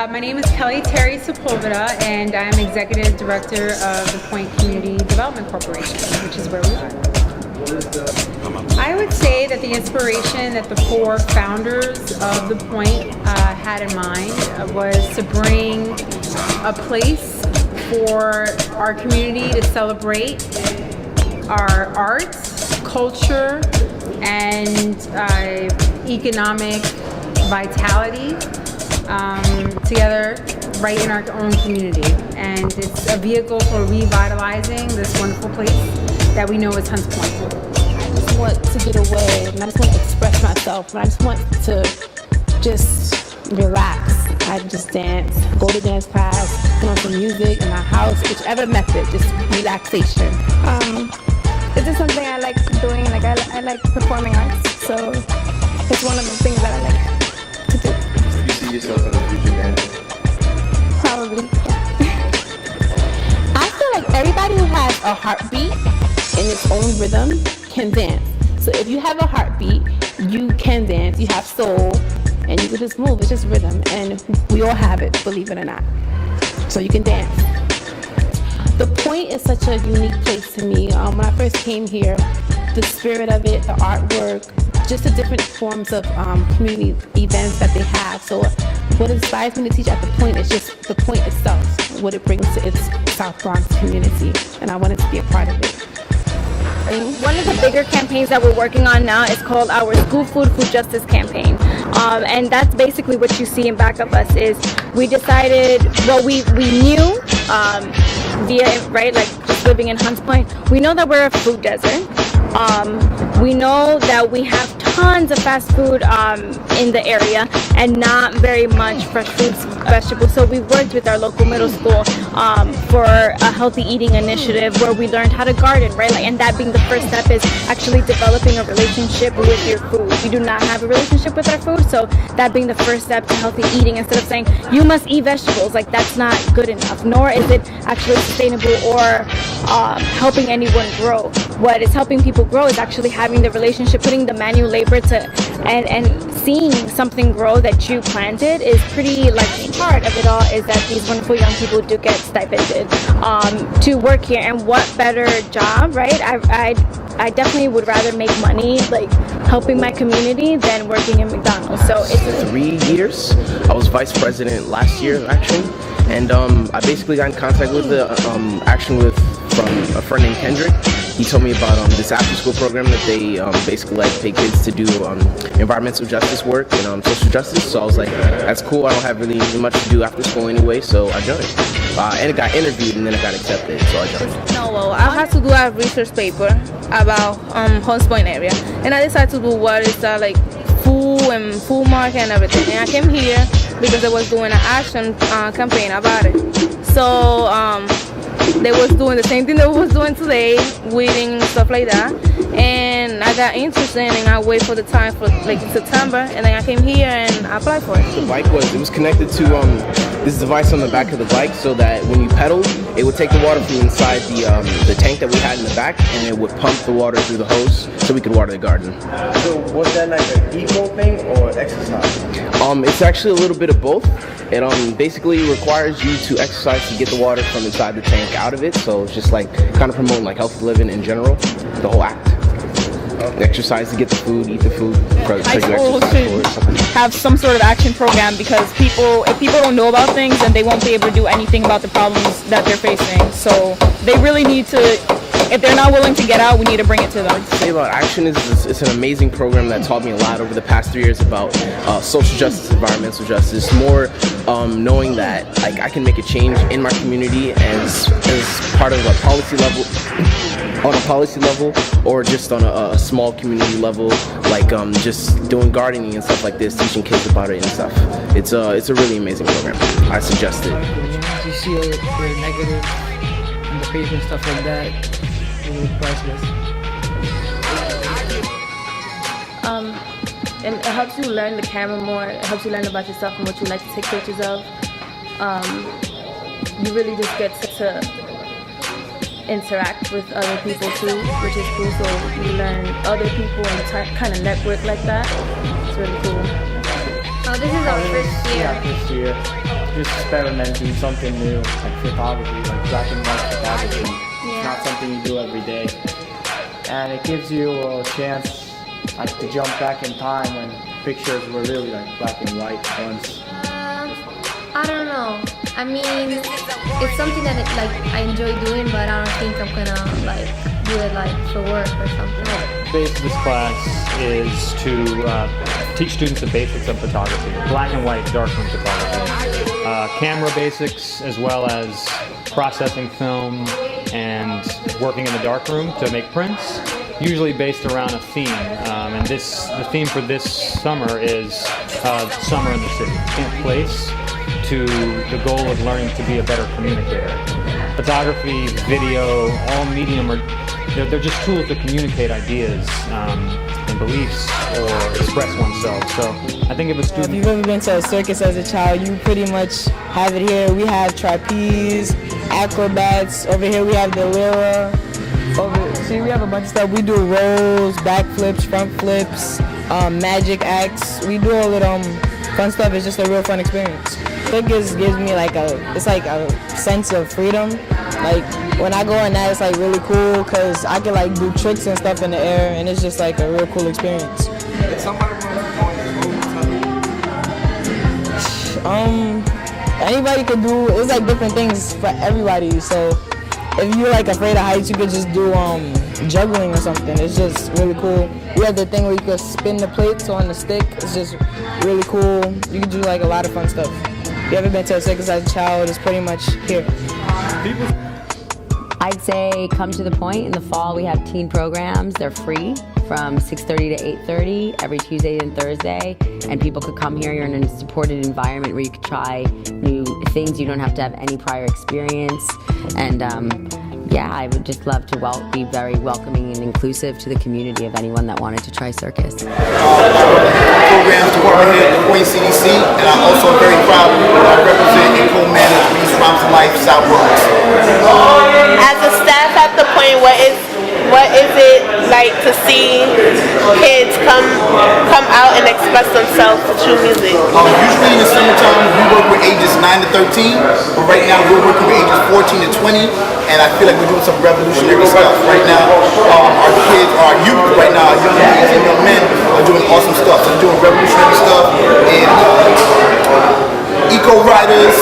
My name is Kelly Terry Sepulveda, and I'm Executive Director of the Point Community Development Corporation, which is where we are. I would say that the inspiration that the four founders of the Point had in mind was to bring a place for our community to celebrate our arts, culture, and economic vitality together right in our own community. And it's a vehicle for revitalizing this wonderful place that we know is Hunts Point. I just want to get away, and I just want to express myself, and I just want to just relax. I just dance, go to dance class, put on some music in my house, whichever method, just relaxation. It's just something I like doing. Like I like performing arts, so it's one of the things that I like to do. Do you see yourself in the future dancing? Probably. I feel like everybody who has a heartbeat in its own rhythm can dance. So if you have a heartbeat, you can dance. You have soul, and you can just move. It's just rhythm, and we all have it, believe it or not. So you can dance. The Point is such a unique place to me. When I first came here, the spirit of it, the artwork, just the different forms of community events that they have. So what inspires me to teach at the Point is just the Point itself, what it brings to its South Bronx community, and I wanted to be a part of it. One of the bigger campaigns that we're working on now is called our School Food Justice campaign. And that's basically what you see in back of us is we decided, well, we knew like just living in Hunts Point, we know that we're a food desert. We know that we have tons of fast food in the area and not very much fresh fruits, vegetables. So we worked with our local middle school for a healthy eating initiative where we learned how to garden, right? And that being the first step is actually developing a relationship with your food. We do not have a relationship with our food, so that being the first step to healthy eating, instead of saying you must eat vegetables, like that's not good enough, nor is it actually sustainable or helping anyone grow. What is helping people grow is actually having the relationship, putting the manual labor to and seeing something grow that you planted is pretty, like, part of it all is that these wonderful young people do get stipended to work here. And what better job, right? I definitely would rather make money like helping my community than working in McDonald's. So it's 3 years. I was vice president last year actually, and I basically got in contact with the from a friend named Kendrick. He told me about this after-school program that they basically like pay kids to do environmental justice work and social justice. So I was like, that's cool. I don't have really much to do after school anyway, so I joined. And I got interviewed and then I got accepted, so I joined. No, well, I had to do a research paper about Hunts Point area, and I decided to do what is like food and food market and everything. And I came here because I was doing an action campaign about it. So they was doing the same thing that we was doing today, weeding and stuff like that. And I got interested and I waited for the time for like September, and then I came here and I applied for it. The bike was connected to this device on the back of the bike, so that when you pedal, it would take the water from inside the tank that we had in the back, and it would pump the water through the hose so we could water the garden. So was that like an eco thing or exercise? It's actually a little bit of both. It basically requires you to exercise to get the water from inside the tank out of it, so it's just like kind of promoting like healthy living in general, the whole act. Exercise to get the food, eat the food. High school should have some sort of action program, because if people don't know about things, then they won't be able to do anything about the problems that they're facing. So they really need to, if they're not willing to get out, we need to bring it to them. What I say about Action is it's an amazing program that taught me a lot over the past 3 years about social justice, environmental justice, more knowing that like I can make a change in my community as part of a policy level, on a policy level, or just on a small community level, like just doing gardening and stuff like this, teaching kids about it and stuff. It's a really amazing program. I suggest it. You see the negative and the page and stuff like that. It's priceless. And it helps you learn the camera more. It helps you learn about yourself and what you like to take pictures of. You really just get to interact with other people too, which is cool. So you learn other people and kind of network like that. It's really cool. Oh, this is our first year. Yeah, first year. just experimenting something new, like photography, like black and white photography. It's not something you do every day. And it gives you a chance like to jump back in time when pictures were really like black and white once. I don't know. I mean, it's something that I enjoy doing, but I don't think I'm gonna do it for work or something. The base of this class is to teach students the basics of photography, black and white darkroom photography, camera basics, as well as processing film and working in the darkroom to make prints, usually based around a theme. And the theme for this summer is Summer in the City, Camp Place, to the goal of learning to be a better communicator. Photography, video, all medium they're just tools to communicate ideas and beliefs or express oneself. So I think if a student... If you've ever been to a circus as a child, you pretty much have it here. We have trapeze, acrobats. Over here we have the lyra. See, we have a bunch of stuff. We do rolls, backflips, front flips, magic acts. We do all of fun stuff. It's just a real fun experience. Circus gives me it's like a sense of freedom. Like when I go in that, it's really cool because I can do tricks and stuff in the air, and it's just a real cool experience. Anybody could do. It's different things for everybody. So if you're afraid of heights, you could just do juggling or something. It's just really cool. We have the thing where you could spin the plates on the stick. It's just really cool. You can do a lot of fun stuff. If you ever been to a circus as a child, it's pretty much here. I'd say come to the point. In the fall, we have teen programs. They're free from 6:30 to 8:30 every Tuesday and Thursday. And people could come here. You're in a supported environment where you could try new things. You don't have to have any prior experience. And yeah, I would just love to be very welcoming and inclusive to the community of anyone that wanted to try circus. Programs department here at the Point CDC, and I'm also very proud to represent and co-manage Beach Rhymes Life South Bronx. As a staff at the Point, what is it like to see kids come out and express themselves through music? Usually in the summertime we work with ages 9 to 13, but right now we're working with ages 14 to 20, and I feel like we're doing some revolutionary stuff right now. Our kids, our youth right now, our young ladies and young men are doing awesome stuff. So they're doing revolutionary stuff, and Eco Riders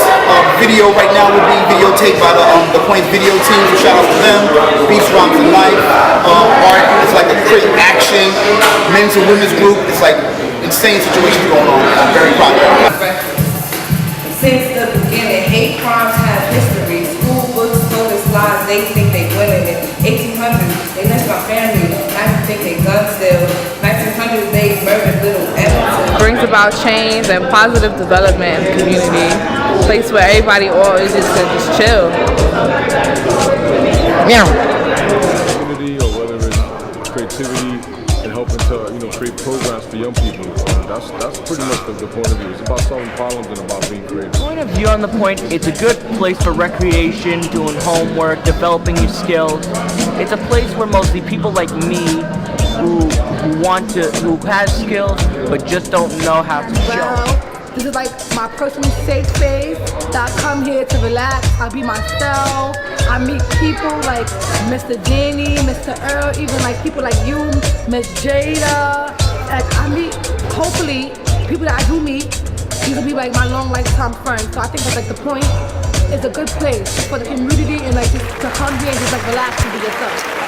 video right now will be videotaped by the Point video team, so shout out to them. Beach Rhymes Life, art, it's a great action, men's and women's group. It's insane situations going on, and I'm very proud of it. Since the beginning, hate crimes have history. School books, photos, lies, they think they winning it. 1800s, they left my family. 19 think they gun still. 1900s, they murdered little Edmonton. Brings about change and positive development in the community. A place where everybody always just can just chill. Yeah. Community, or whether it's creativity and helping to create programs for young people. That's pretty much the point of view. It's about solving problems and about being creative. Point of view on the Point, it's a good place for recreation, doing homework, developing your skills. It's a place where mostly people like me who has skills but just don't know how to show. This is my personal safe space. I come here to relax. I be myself. I meet people like Mr. Danny, Mr. Earl, even people like you, Miss Jada. I meet, hopefully, people that I do meet, these will be my long lifetime friends. So I think that the Point is a good place for the community and just to come here and just relax and be yourself.